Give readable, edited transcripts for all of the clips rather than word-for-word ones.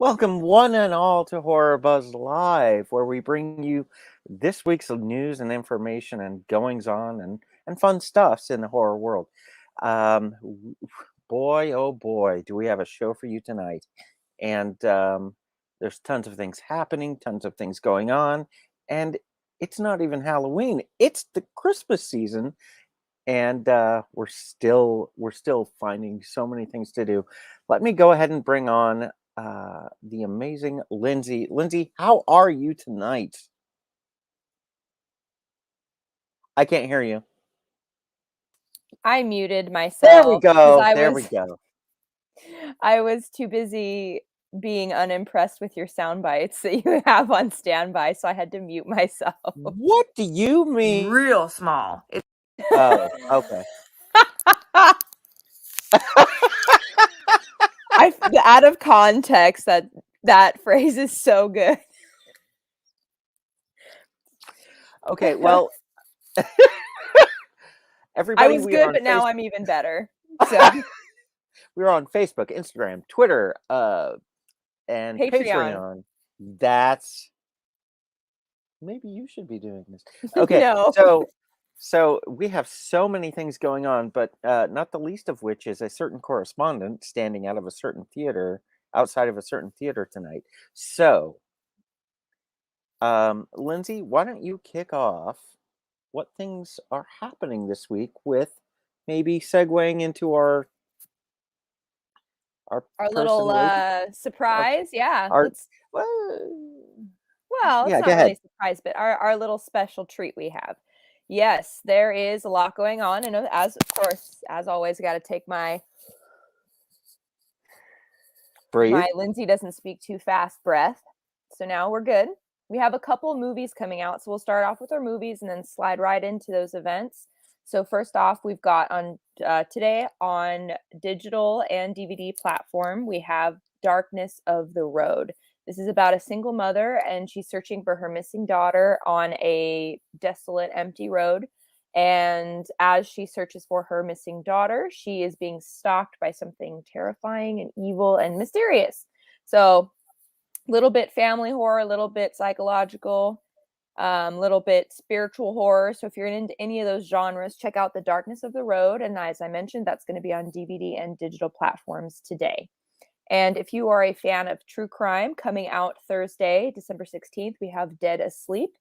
Welcome one and all to HorrorBuzz Live, where we bring you this week's news and information and goings-on and fun stuffs in the horror world. Boy, oh boy, do we have a show for you tonight. And there's tons of things happening, tons of things going on, and it's not even Halloween. It's the Christmas season, and we're still finding so many things to do. Let me go ahead and bring on the amazing Lindsey. Lindsey, how are you tonight? I can't hear you. I muted myself. There we go. We go. I was too busy being unimpressed with your sound bites that you have on standby, so I had to mute myself. What do you mean? Real small. Oh, okay. Out of context, that phrase is so good. Okay, well, everybody. I was good, but now I'm even better. So we're on Facebook, Instagram, Twitter, and Patreon. That's maybe you should be doing this. Okay, no. So we have so many things going on, but not the least of which is a certain correspondent standing outside of a certain theater tonight. So, Lindsey, why don't you kick off what things are happening this week with maybe segueing into our little surprise? It's not really a surprise, but our little special treat we have. Yes, there is a lot going on, and as always, I got to take my Lindsey doesn't speak too fast breath. So now we're good. We have a couple movies coming out, so we'll start off with our movies and then slide right into those events. So first off, we've got on today on digital and DVD platform, we have Darkness of the Road. This is about a single mother, and she's searching for her missing daughter on a desolate, empty road. And as she searches for her missing daughter, she is being stalked by something terrifying and evil and mysterious. So a little bit family horror, a little bit psychological, a little bit spiritual horror. So if you're into any of those genres, check out The Darkness of the Road. And as I mentioned, that's going to be on DVD and digital platforms today. And if you are a fan of true crime, coming out Thursday, December 16th, we have Dead Asleep.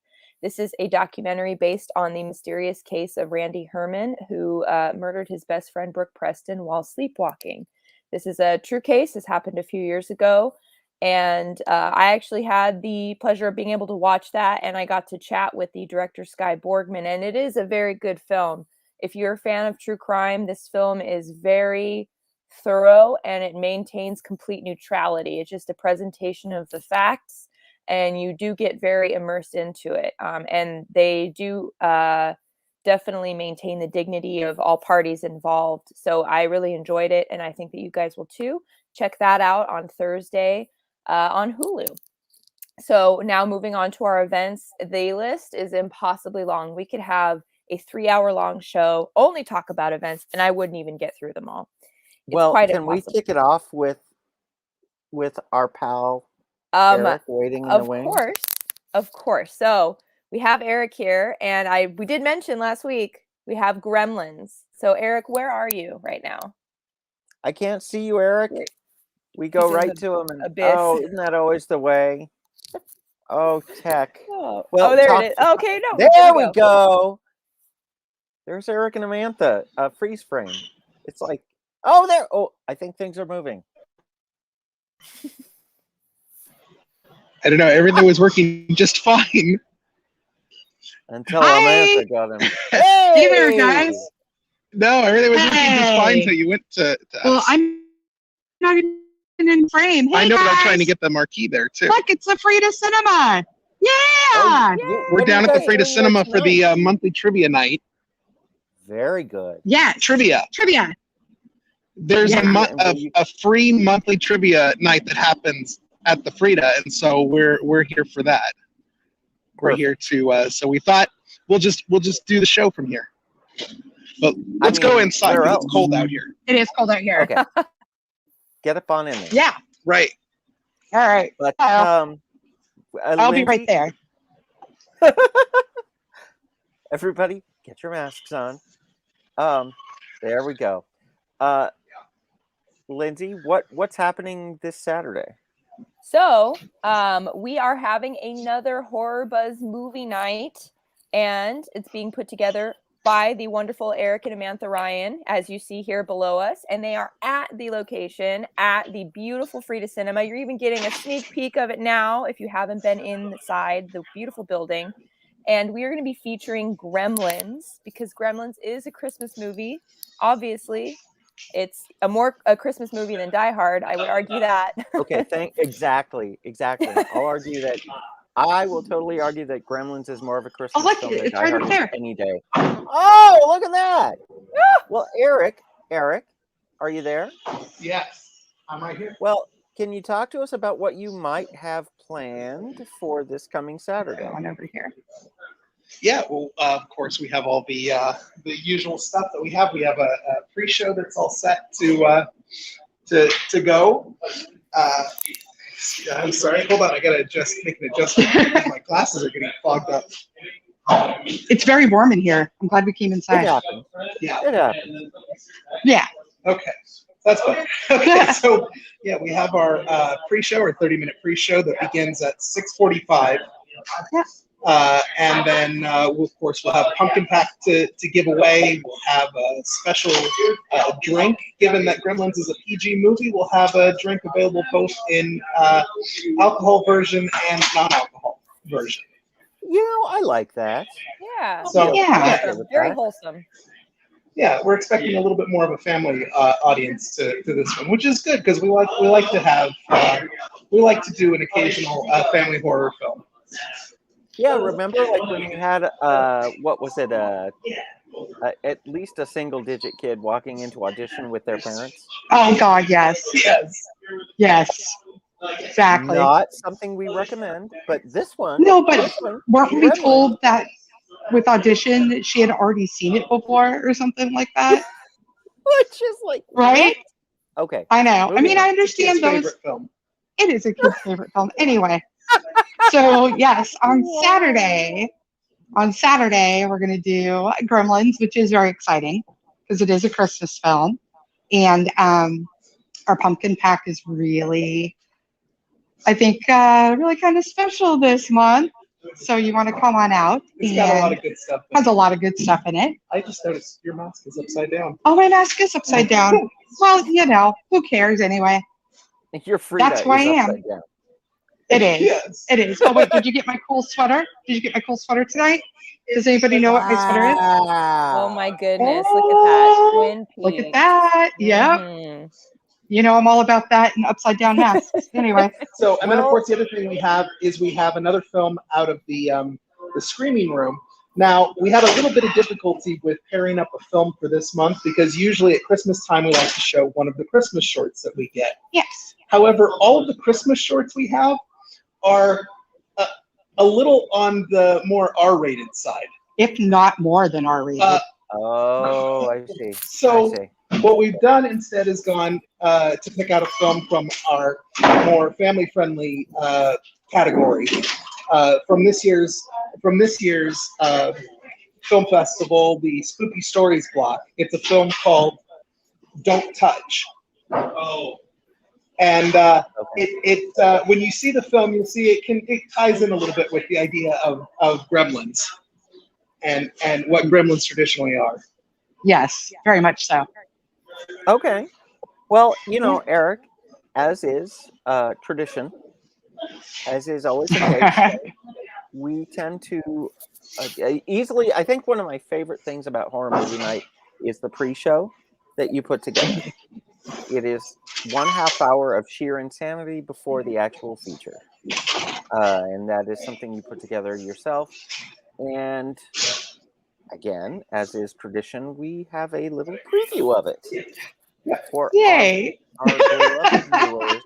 This is a documentary based on the mysterious case of Randy Herman, who murdered his best friend, Brooke Preston, while sleepwalking. This is a true case. This happened a few years ago. And I actually had the pleasure of being able to watch that. And I got to chat with the director, Skye Borgman. And it is a very good film. If you're a fan of true crime, this film is very thorough, and it maintains complete neutrality. It's just a presentation of the facts, and you do get very immersed into it. And they do definitely maintain the dignity of all parties involved. So I really enjoyed it, and I think that you guys will too. Check that out on Thursday on Hulu. So now moving on to our events, the list is impossibly long. We could have a 3-hour long show, only talk about events, and I wouldn't even get through them all. Well, can we kick it off with our pal Eric waiting in the wing? Of course. So we have Eric here, and we did mention last week we have Gremlins. So Eric, where are you right now? I can't see you, Eric. We go right to him, and isn't that always the way? Oh, tech. Well, there it is. Okay, no. There we go. There's Eric and Amantha. Freeze frame. It's like. Oh, there. Oh, I think things are moving. I don't know. Everything was working just fine. Until Amantha got him. Hey there, guys. No, everything was working just fine until you went to us. Well, I'm not even in frame. Hey, I know, guys. but I'm trying to get the marquee there, too. Look, it's the Frida Cinema. Yeah. We're down at the Frida Cinema for the monthly trivia night. Very good. Yeah, Trivia. There's a free monthly trivia night that happens at the Frida, and so we're here for that. We're here to so we thought we'll just do the show from here. But let's go inside because it's cold out here. It is cold out here. Okay. Get up on in there. Yeah. Right. All right. But I'll Lindsey, be right there. Everybody, get your masks on. There we go. Lindsey, what's happening this Saturday? So, we are having another HorrorBuzz movie night, and it's being put together by the wonderful Eric and Amantha Ryan, as you see here below us, and they are at the location at the beautiful Frida Cinema. You're even getting a sneak peek of it now if you haven't been inside the beautiful building. And we are going to be featuring Gremlins, because Gremlins is a Christmas movie. Obviously, it's a Christmas movie than Die Hard. I would argue that. Okay, exactly. I'll argue that. I will totally argue that Gremlins is more of a Christmas film than Die Hard is any day. Oh, look at that! Well, Eric, are you there? Yes, I'm right here. Well, can you talk to us about what you might have planned for this coming Saturday? Going over here. Yeah, well, of course, we have all the usual stuff that we have. We have a pre-show that's all set to go. I'm sorry, hold on. I gotta make an adjustment because my glasses are getting fogged up. It's very warm in here. I'm glad we came inside. It happened. Yeah. It happened. Yeah. Okay. That's better. Okay, so yeah, we have our pre-show, our 30-minute pre-show that begins at 6:45. Yeah. And then, of course, we'll have a pumpkin pack to give away. We'll have a special drink. Given that Gremlins is a PG movie, we'll have a drink available both in alcohol version and non-alcohol version. You know, I like that. Yeah. So, yeah. Very wholesome. Yeah, we're expecting a little bit more of a family audience to this one, which is good because we like to do an occasional family horror film. Yeah, remember like when we had what was it? At least a single-digit kid walking into audition with their parents. Oh God, yes. Yes. Exactly. Not something we recommend, but this one. No, but weren't we Gremlins. told that with audition that she had already seen it before or something like that? Which is like right? What? Okay. I know. I mean, I understand those. Favorite film. It is a kid's favorite film. Anyway. So yes, on Saturday, we're going to do Gremlins, which is very exciting because it is a Christmas film. And our pumpkin pack is really, I think, really kind of special this month. So you want to come on out. It's got a lot of good stuff. Has a lot of good stuff in it. I just noticed your mask is upside down. Oh, my mask is upside down. Well, you know, who cares anyway? You're free. That's who I am. Down. It is. Yes. It is. Oh, wait, did you get my cool sweater? Did you get my cool sweater tonight? Does anybody know what my sweater is? Oh, my goodness. Look at that. Twin Peaks. Look at that. Yep. Mm-hmm. You know, I'm all about that and upside down masks. Anyway. So, and then, of course, the other thing we have another film out of the screening room. Now, we had a little bit of difficulty with pairing up a film for this month because usually at Christmas time we like to show one of the Christmas shorts that we get. Yes. However, all of the Christmas shorts we have are a little on the more R-rated side. If not more than R-rated. I see. So what we've done instead is gone to pick out a film from our more family-friendly category from this year's film festival, the Spooky Stories block. It's a film called Don't Touch. Oh. And when you see the film, you'll see it ties in a little bit with the idea of Gremlins and what Gremlins traditionally are. Yes, very much so. Okay. Well, you know, Eric, as is tradition, as is always the case, we tend to easily. I think one of my favorite things about Horror Movie Night is the pre-show that you put together. It is 1/2 hour of sheer insanity before the actual feature. And that is something you put together yourself. And again, as is tradition, we have a little preview of it for Yay! our beloved viewers.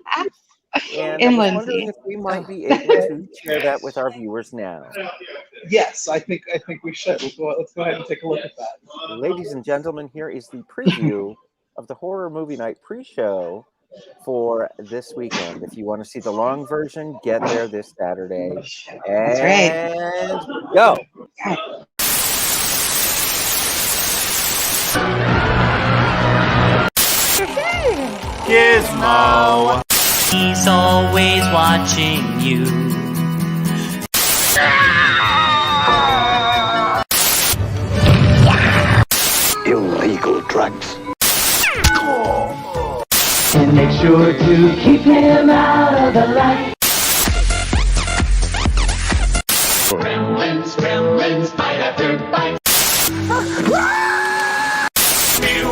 And In I was Lindsey. wondering if we might be able to share that with our viewers now. Yes, I think we should. Let's go ahead and take a look at that. Ladies and gentlemen, here is the preview of the Horror Movie Night pre-show for this weekend. If you want to see the long version, get there this Saturday. That's right. And go. Gizmo. He's always watching you. Illegal drugs. And make sure to keep him out of the light. Gremlins, gremlins, bite after bite.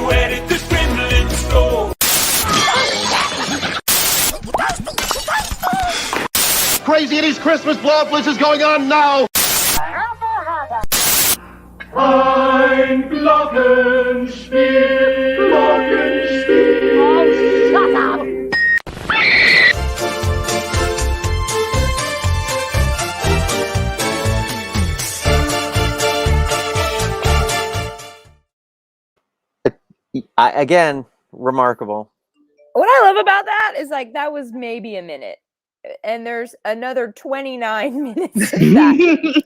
Where did the gremlins go? Crazy Eddie's Christmas Blowblitz is going on now! Ein Glockenspiel. Glockenspiel. Oh, shut up. Again, remarkable. What I love about that is like that was maybe a minute, and there's another 29 minutes of that.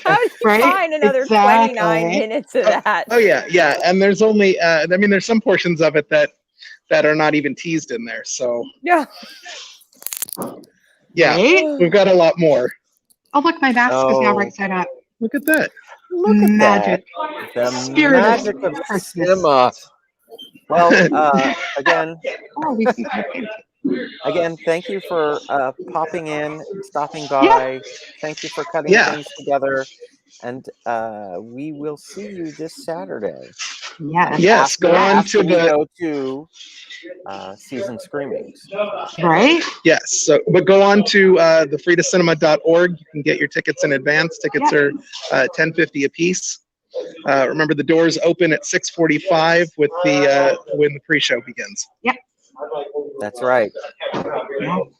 How do you find another 29 minutes of that? Oh yeah, and there's only there's some portions of it that are not even teased in there. So yeah, Right? we've got a lot more. Oh, look, my mask is now right side up. Look at that. Look at Magic. that. The Spirit magic of of Christmas. cinema. Well, again, Oh, we see something. again, thank you for popping in, stopping by. Thank you for cutting things together. And we will see you this Saturday. Yes. Yes, go on to we the go to season screenings. Right? yes. So, but go on to thefreedacinema.org. You can get your tickets in advance. Tickets are $10.50 a piece. Remember, the doors open at 6:45 with when the pre-show begins. Yep. That's right.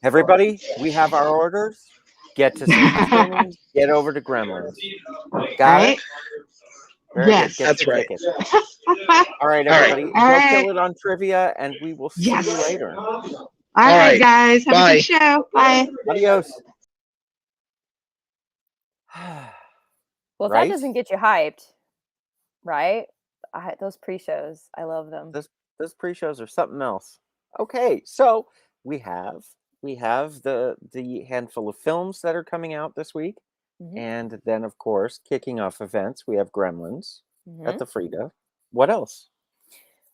Everybody, we have our orders. Get to season screenings. Get over to Gremlins. Got it? Very Yes. good. Get That's your right. tickets. All right, everybody. All right. Go kill it on trivia, and we will see you later. All right, guys. Have Bye. a good show. Bye. Adios. Well, if Right? that doesn't get you hyped, right? Those pre-shows, I love them. Those pre-shows are something else. Okay, so we have the handful of films that are coming out this week, and then of course kicking off events we have Gremlins at the Frida. What else?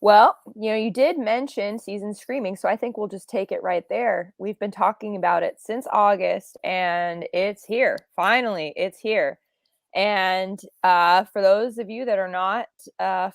Well, you did mention season screaming, so I think we'll just take it right there. We've been talking about it since August, and it's here. Finally, it's here. And for those of you that are not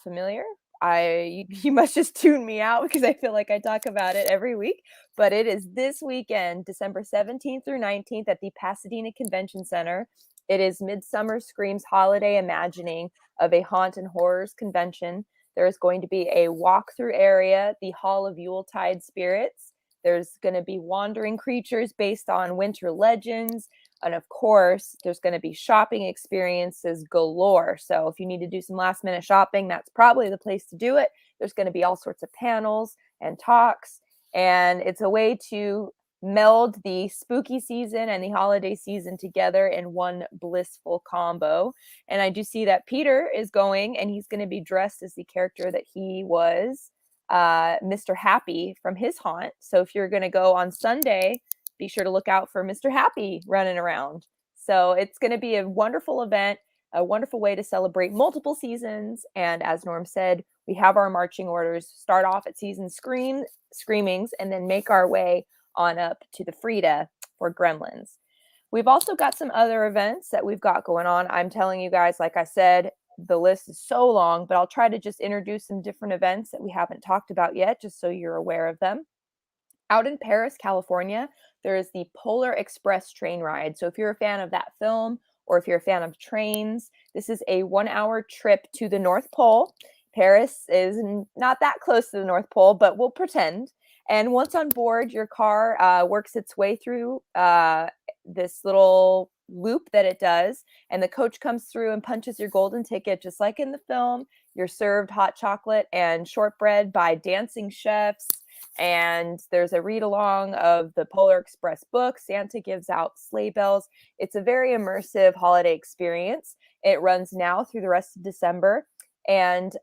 familiar, you must just tune me out because I feel like I talk about it every week. But it is this weekend, December 17th through 19th at the Pasadena Convention Center. It is Midsummer Scream's holiday imagining of a haunt and horrors convention. There is going to be a walkthrough area, the Hall of Yuletide Spirits. There's going to be wandering creatures based on winter legends. And of course, there's going to be shopping experiences galore. So if you need to do some last minute shopping, that's probably the place to do it. There's going to be all sorts of panels and talks. And it's a way to meld the spooky season and the holiday season together in one blissful combo. And I do see that Peter is going, and he's going to be dressed as the character that he was, Mr. Happy from his haunt. So if you're going to go on Sunday, be sure to look out for Mr. Happy running around. So it's going to be a wonderful event, a wonderful way to celebrate multiple seasons. And as Norm said, we have our marching orders. Start off at season screamings and then make our way on up to the Frida for Gremlins. We've also got some other events that we've got going on. I'm telling you guys, like I said, the list is so long, but I'll try to just introduce some different events that we haven't talked about yet, just so you're aware of them. Out in Paris, California, there is the Polar Express train ride. So if you're a fan of that film, or if you're a fan of trains, this is a 1-hour trip to the North Pole. Paris is not that close to the North Pole, but we'll pretend. And once on board, your car works its way through this little loop that it does. And the coach comes through and punches your golden ticket, just like in the film. You're served hot chocolate and shortbread by dancing chefs. And there's a read along of the Polar Express book. Santa gives out sleigh bells. It's a very immersive holiday experience. It runs now through the rest of December. And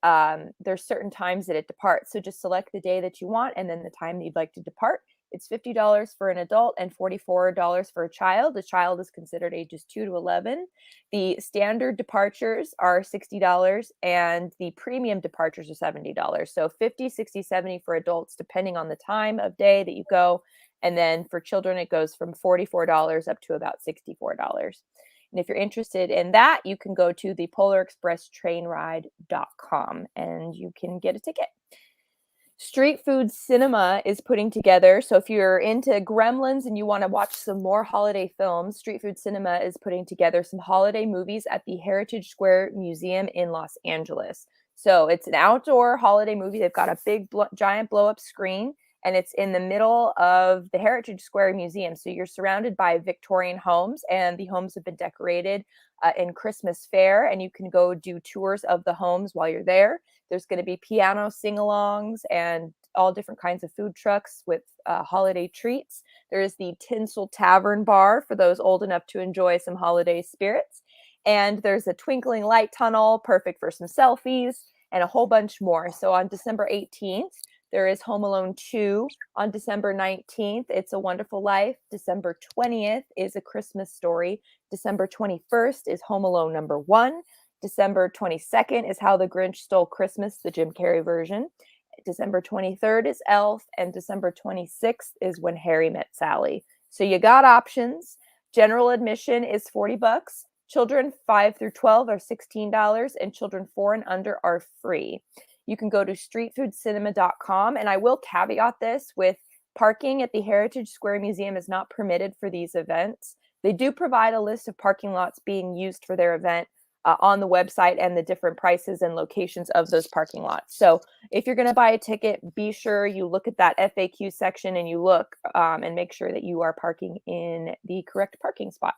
there's certain times that it departs. So just select the day that you want and then the time that you'd like to depart. It's $50 for an adult and $44 for a child. The child is considered ages 2 to 11. The standard departures are $60 and the premium departures are $70. So $50, $60, $70 for adults, depending on the time of day that you go. And then for children, it goes from $44 up to about $64. And if you're interested in that, you can go to the polarexpresstrainride.com and you can get a ticket. Street Food Cinema is putting together, so if you're into Gremlins and you want to watch some more holiday films, Street Food Cinema is putting together some holiday movies at the Heritage Square Museum in Los Angeles. So it's an outdoor holiday movie. They've got a big, giant blow-up screen, and it's in the middle of the Heritage Square Museum. So you're surrounded by Victorian homes, and the homes have been decorated in Christmas fare, and you can go do tours of the homes while you're there. There's going to be piano sing-alongs and all different kinds of food trucks with holiday treats. There is the Tinsel Tavern Bar for those old enough to enjoy some holiday spirits. And there's a twinkling light tunnel, perfect for some selfies, and a whole bunch more. So on December 18th, there is Home Alone 2. On December 19th, It's a Wonderful Life. December 20th is A Christmas Story. December 21st is Home Alone number 1. December 22nd is How the Grinch Stole Christmas, the Jim Carrey version. December 23rd is Elf, and December 26th is When Harry Met Sally. So you got options. General admission is $40. Children 5 through 12 are $16, and children 4 and under are free. You can go to streetfoodcinema.com, and I will caveat this with parking at the Heritage Square Museum is not permitted for these events. They do provide a list of parking lots being used for their event on the website and the different prices and locations of those parking lots. So if you're going to buy a ticket, be sure you look at that FAQ section and you look and make sure that you are parking in the correct parking spot.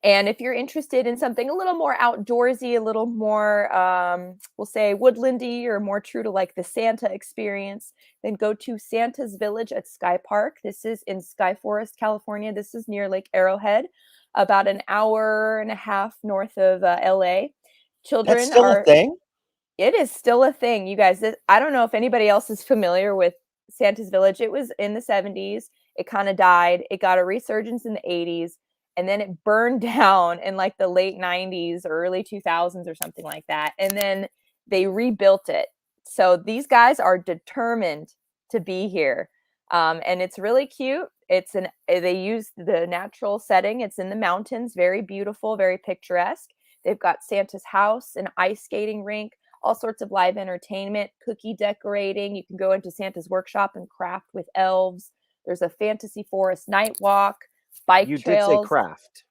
And if you're interested in something a little more outdoorsy, a little more, we'll say woodlandy or more true to like the Santa experience, then go to Santa's Village at Sky Park. This is in Sky Forest, California. This is near Lake Arrowhead, about an hour and a half north of LA. Children That's still a thing? It is still a thing, you guys. I don't know if anybody else is familiar with Santa's Village. It was in the 70s. It kind of died. It got a resurgence in the 80s. And then it burned down in like the late 90s or early 2000s or something like that. And then they rebuilt it. So these guys are determined to be here. And it's really cute. They use the natural setting. It's in the mountains, very beautiful, very picturesque. They've got Santa's house, an ice skating rink, all sorts of live entertainment, cookie decorating. You can go into Santa's workshop and craft with elves. There's a fantasy forest night walk. Bike you trails. Did say craft.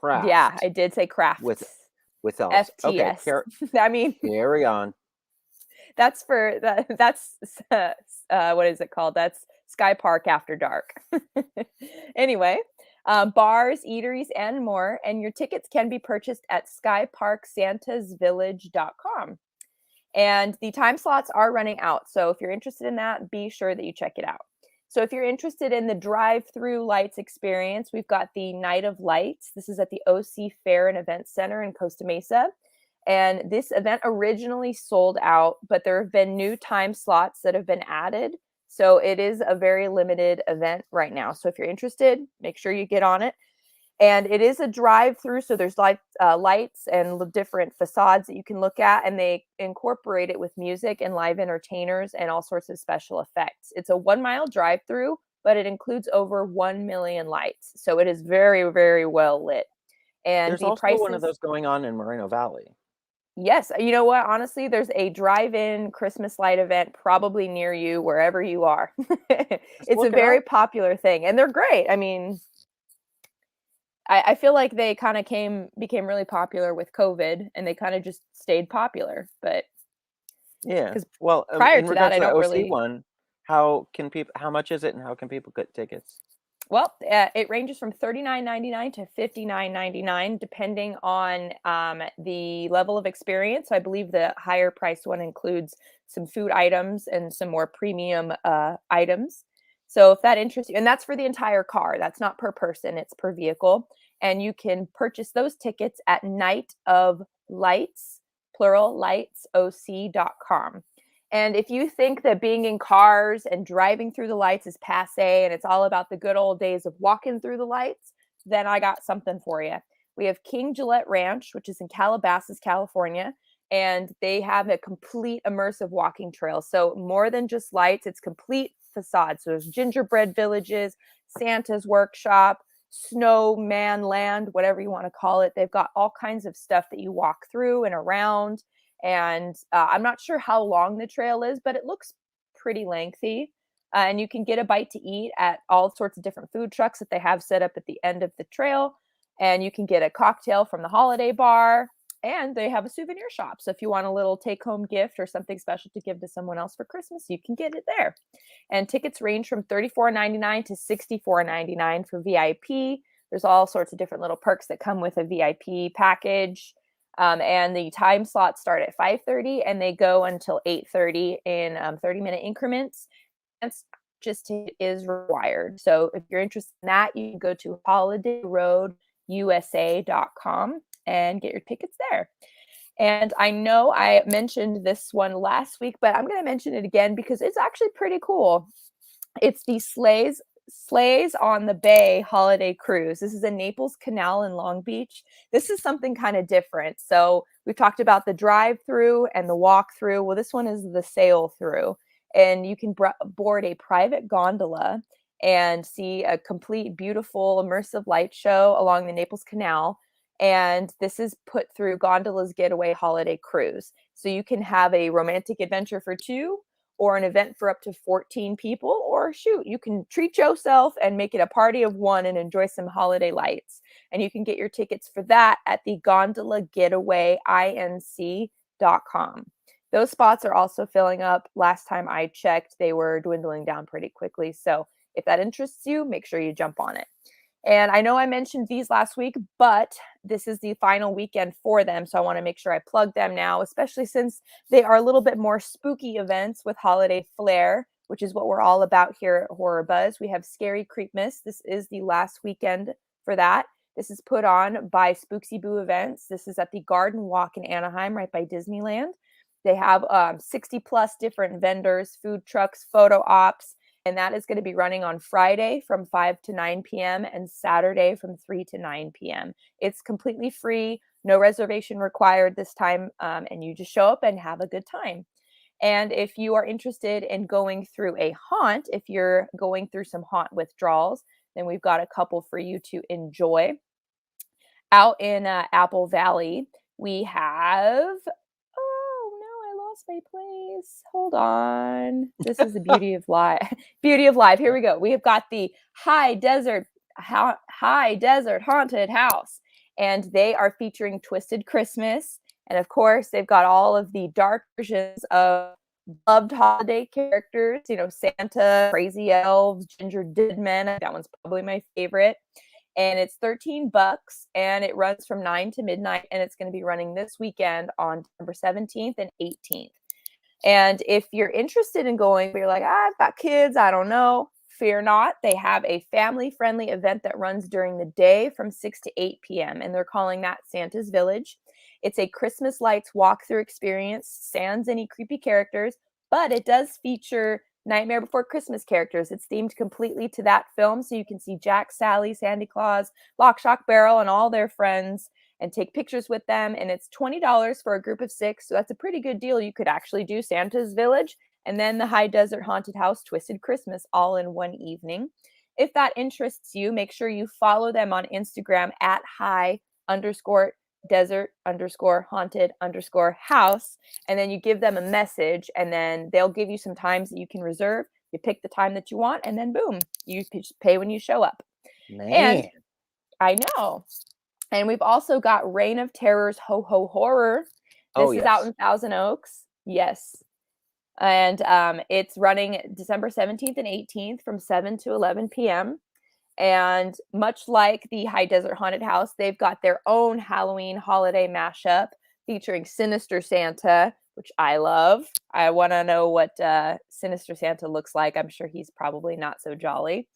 Yeah, I did say craft. With elves. FTS. Okay, I mean, carry on. That's for that. That's what is it called? That's Sky Park After Dark. Anyway, bars, eateries, and more. And your tickets can be purchased at skyparksantasvillage.com. And the time slots are running out. So if you're interested in that, be sure that you check it out. So if you're interested in the drive-through lights experience, we've got the Night of Lights. This is at the OC Fair and Event Center in Costa Mesa. And this event originally sold out, but there have been new time slots that have been added. So it is a very limited event right now. So if you're interested, make sure you get on it. And it is a drive-through, so there's lights and different facades that you can look at, and they incorporate it with music and live entertainers and all sorts of special effects. It's a 1-mile drive-through, but it includes over 1 million lights. So it is very, very well lit. And there's the also prices, one of those going on in Moreno Valley. Yes. You know what? Honestly, there's a drive-in Christmas light event probably near you, wherever you are. It's a very popular thing, and they're great. I mean, I feel like they kind of became really popular with COVID, and they kind of just stayed popular. But yeah, well, prior in to that, I don't OC really. One, how much is it, and how can people get tickets? Well, it ranges from $39.99 to $59.99, depending on the level of experience. So I believe the higher priced one includes some food items and some more premium items. So if that interests you, and that's for the entire car, that's not per person, it's per vehicle. And you can purchase those tickets at Night of Lights, plural, lightsoc.com. And if you think that being in cars and driving through the lights is passe and it's all about the good old days of walking through the lights, then I got something for you. We have King Gillette Ranch, which is in Calabasas, California, and they have a complete immersive walking trail. So more than just lights, it's complete facade. So there's gingerbread villages, Santa's workshop, snowman land, whatever you want to call it. They've got all kinds of stuff that you walk through and around. And I'm not sure how long the trail is, but it looks pretty lengthy. And you can get a bite to eat at all sorts of different food trucks that they have set up at the end of the trail. And you can get a cocktail from the holiday bar. And they have a souvenir shop. So if you want a little take-home gift or something special to give to someone else for Christmas, you can get it there. And tickets range from $34.99 to $64.99 for VIP. There's all sorts of different little perks that come with a VIP package. And the time slots start at 5:30 and they go until 8:30 in 30-minute increments. That's just is required. So if you're interested in that, you can go to holidayroadusa.com and get your tickets there. And I know I mentioned this one last week, but I'm going to mention it again because it's actually pretty cool. It's the Sleighs on the Bay holiday cruise. This is a Naples Canal in Long Beach. This is something kind of different. So we've talked about the drive-through and the walk-through. Well, this one is the sail-through. And you can board a private gondola and see a complete, beautiful, immersive light show along the Naples Canal. And this is put through Gondola's Getaway Holiday Cruise. So you can have a romantic adventure for two, or an event for up to 14 people, or shoot, you can treat yourself and make it a party of one and enjoy some holiday lights. And you can get your tickets for that at the gondolagetawayinc.com. Those spots are also filling up. Last time I checked, they were dwindling down pretty quickly. So if that interests you, make sure you jump on it. And I know I mentioned these last week, but this is the final weekend for them. So I want to make sure I plug them now, especially since they are a little bit more spooky events with holiday flair, which is what we're all about here at HorrorBuzz. We have Scary Creepmas. This is the last weekend for that. This is put on by Spooksy Boo Events. This is at the Garden Walk in Anaheim, right by Disneyland. They have 60 plus different vendors, food trucks, photo ops. And that is going to be running on Friday from 5 to 9 p.m. and Saturday from 3 to 9 p.m. It's completely free, no reservation required this time, and you just show up and have a good time. And if you are interested in going through a haunt, if you're going through some haunt withdrawals, then we've got a couple for you to enjoy. Out in Apple Valley, we have... my place. Hold on. This is the beauty of live. Beauty of live. Here we go. We have got the High Desert Haunted House, and they are featuring Twisted Christmas. And of course, they've got all of the dark versions of loved holiday characters. You know, Santa, crazy elves, ginger dead men. That one's probably my favorite. And it's $13 and it runs from 9 to midnight, and it's going to be running this weekend on December 17th and 18th. And if you're interested in going, but you're like, I've got kids, I don't know, fear not. They have a family-friendly event that runs during the day from 6 to 8 p.m. and they're calling that Santa's Village. It's a Christmas lights walkthrough experience, sans any creepy characters, but it does feature Nightmare Before Christmas characters. It's themed completely to that film, so you can see Jack, Sally, Santa Claus, Lock, Shock, Barrel, and all their friends and take pictures with them. And it's $20 for a group of 6, so that's a pretty good deal. You could actually do Santa's Village and then the High Desert Haunted House Twisted Christmas all in one evening. If that interests you, make sure you follow them on Instagram at high_desert_haunted_house, and then you give them a message, and then they'll give you some times that you can reserve. You pick the time that you want, and then boom, you just pay when you show up. Man. And I know. And we've also got Reign of Terror's Ho Ho Horror. This is out in Thousand Oaks. Yes. And it's running December 17th and 18th from 7 to 11 p.m. And much like the High Desert Haunted House, they've got their own Halloween holiday mashup featuring Sinister Santa, which I love. I want to know what Sinister Santa looks like. I'm sure he's probably not so jolly.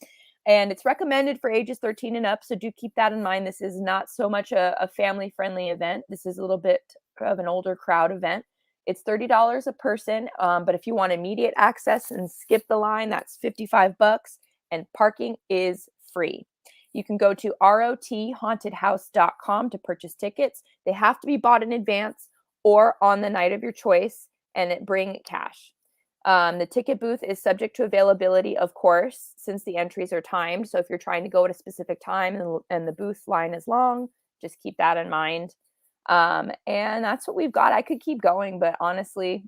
And it's recommended for ages 13 and up, so do keep that in mind. This is not so much a family-friendly event. This is a little bit of an older crowd event. It's $30 a person, but if you want immediate access and skip the line, that's $55, and parking is free. You can go to rothauntedhouse.com to purchase tickets. They have to be bought in advance or on the night of your choice, and bring cash. The ticket booth is subject to availability, of course, since the entries are timed. So if you're trying to go at a specific time and the booth line is long, just keep that in mind. And that's what we've got. I could keep going, but honestly,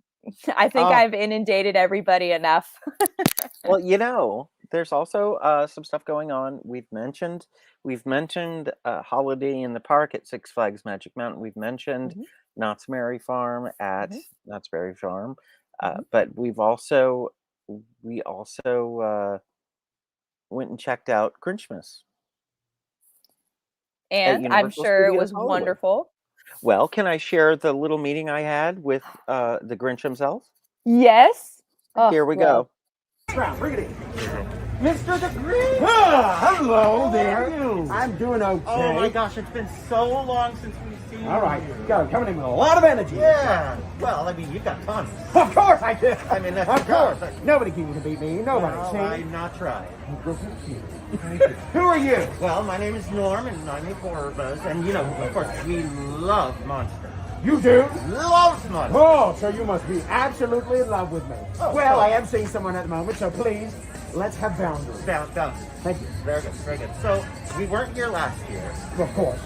I think I've inundated everybody enough. Well, there's also some stuff going on. We've mentioned Holiday in the Park at Six Flags Magic Mountain. We've mentioned Knott's Berry Farm at Knott's Berry Farm. But we also went and checked out Grinchmas. And I'm sure it was wonderful. Well, can I share the little meeting I had with the Grinch himself? Yes. Here we go. Bring it in. Mr. the Grinch! Hello there. I'm doing okay. Oh my gosh, it's been so long since we've seen you. All right, coming in with a lot of energy. Yeah. Well, I mean, you've got tons. Of course I do. I mean, that's of course. Nobody can beat me. Nobody. Well, See? I'm not trying. Who are you? Well, my name is Norm, and I'm with HorrorBuzz. And, of course, we love monsters. You do? Loves monsters. Oh, so you must be absolutely in love with me. Oh, well, so I am seeing someone at the moment, so please, let's have boundaries. Boundaries. Thank you. Very good, very good. So, we weren't here last year. Of course.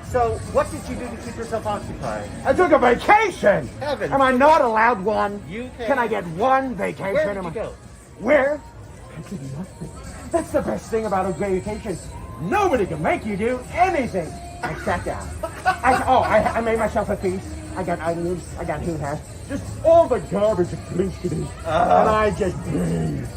So, what did you do to keep yourself occupied? I took a vacation. Heavens. Am I not allowed one? You Can I get one vacation? Where did you go? Where? I did nothing. That's the best thing about a vacation. Nobody can make you do anything. I sat down. I made myself a feast. I got onions. I got who has just all the garbage a Grinch could eat. And I just breathed.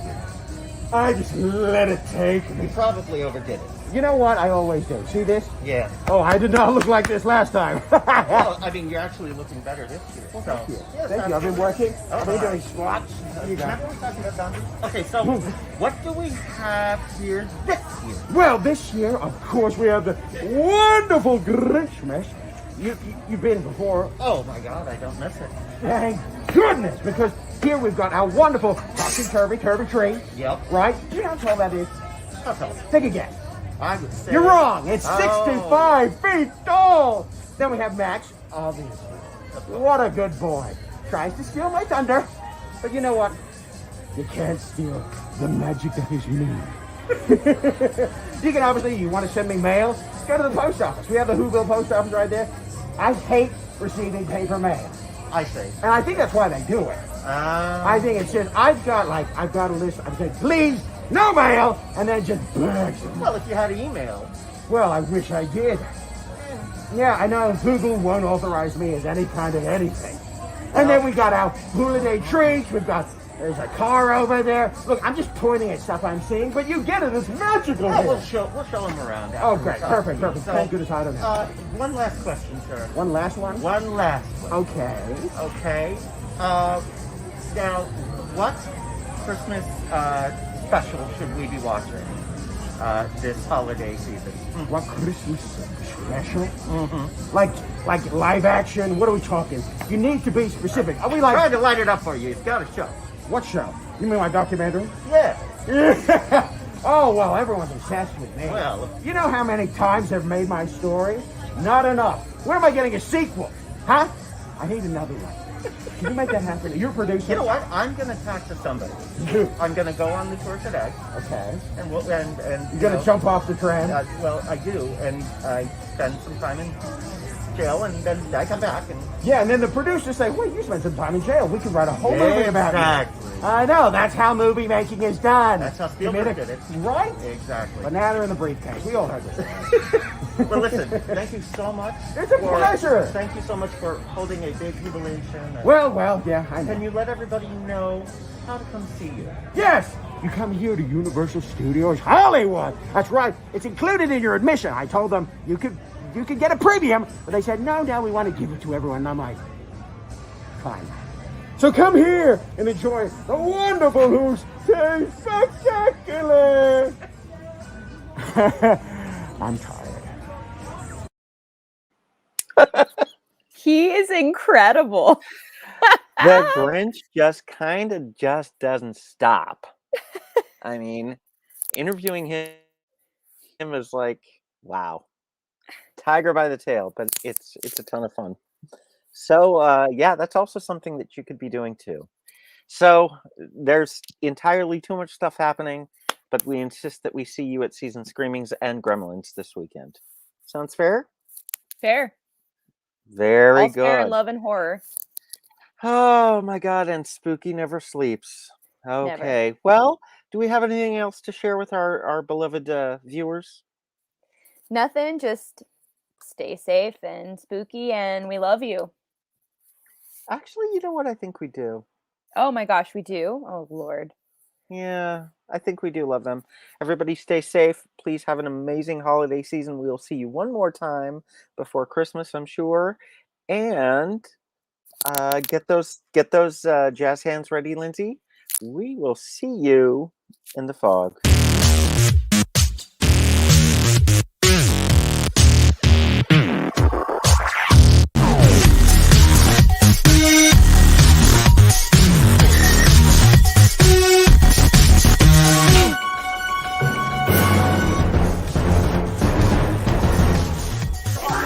I just let it take me. You probably overdid it. You know what? I always do. See this? Yeah. Oh, I did not look like this last time. Well, I mean, you're actually looking better this year. Well, so. thank you. Yes, Thank you. I've been working. I've been doing squats. You got Remember we talked about boundaries? Okay, so what do we have here this year? Well, this year, of course, we have the wonderful Grinchmas. You've been before. Oh my God, I don't miss it. Thank goodness, because here we've got our wonderful topsy-turvy tree. Yep. Right? Do you know how tall that is? How tall? Take a guess. I would say. You're wrong. It's 65 feet tall. Then we have Max, obviously. What a good boy. Tries to steal my thunder. But you know what? You can't steal the magic that is me. You can obviously, you want to send me mail? Go to the post office. We have the Whoville post office right there. I hate receiving paper mail. I see. And I think that's why they do it. I think it's just, I've got a list. I'm saying, please, no mail, and then just bags them. Well, if you had email. Well, I wish I did. Yeah, I know Google won't authorize me as any kind of anything. And then we got our holiday treats. There's a car over there. Look, I'm just pointing at stuff I'm seeing, but you get it. It's magical. Oh, here. we'll show them around. Oh, great. Perfect. So, Thank goodness I don't know. One last question, sir. One last one? One last one. Okay. Now, what Christmas special should we be watching this holiday season? What Christmas special? Like live action? What are we talking? You need to be specific. Are we like... Trying to light it up for you. It's got a show. What show? You mean my documentary? Yeah. Oh, well, everyone's obsessed with me. Well... You know how many times they've made my story? Not enough. When am I getting a sequel? Huh? I need another one. Can you make that happen? You're a producer. You know what? I'm going to talk to somebody. I'm going to go on the tour today. Okay. And you're going to jump off the tram? Well, I do. And I spend some time in jail, and then I come back. Yeah, and then the producers say, wait, you spent some time in jail. We can write a whole movie about it. Exactly. I know. That's how movie making is done. That's how Spielberg did it. Right? Exactly. Banana in the briefcase. We all heard this. Well, listen, thank you so much. It's a pleasure. Thank you so much for holding a big jubilation. Well, yeah, I know. Can you let everybody know how to come see you? Yes! You come here to Universal Studios Hollywood. That's right. It's included in your admission. I told them you could get a premium, but they said, no, we want to give it to everyone. And I'm like, fine. So come here and enjoy the wonderful Who's Taste Spectacular. I'm tired. He is incredible. The Grinch just doesn't stop. I mean, interviewing him is like, wow, tiger by the tail, but it's a ton of fun. So yeah, that's also something that you could be doing too. So there's entirely too much stuff happening, but we insist that we see you at Season Screamings and Gremlins this weekend. Sounds fair? Fair. Very All good. fair in love and horror. Oh my God, and Spooky never sleeps. Okay, Never. well, do we have anything else to share with our beloved viewers? Nothing, just stay safe and spooky, and we love you. Actually, you know what? I think we do. Oh my gosh, we do? Oh Lord. Yeah, I think we do love them. Everybody stay safe. Please have an amazing holiday season. We'll see you one more time before Christmas, I'm sure. And get those jazz hands ready, Lindsay. We will see you in the fog.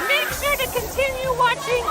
Make sure to continue watching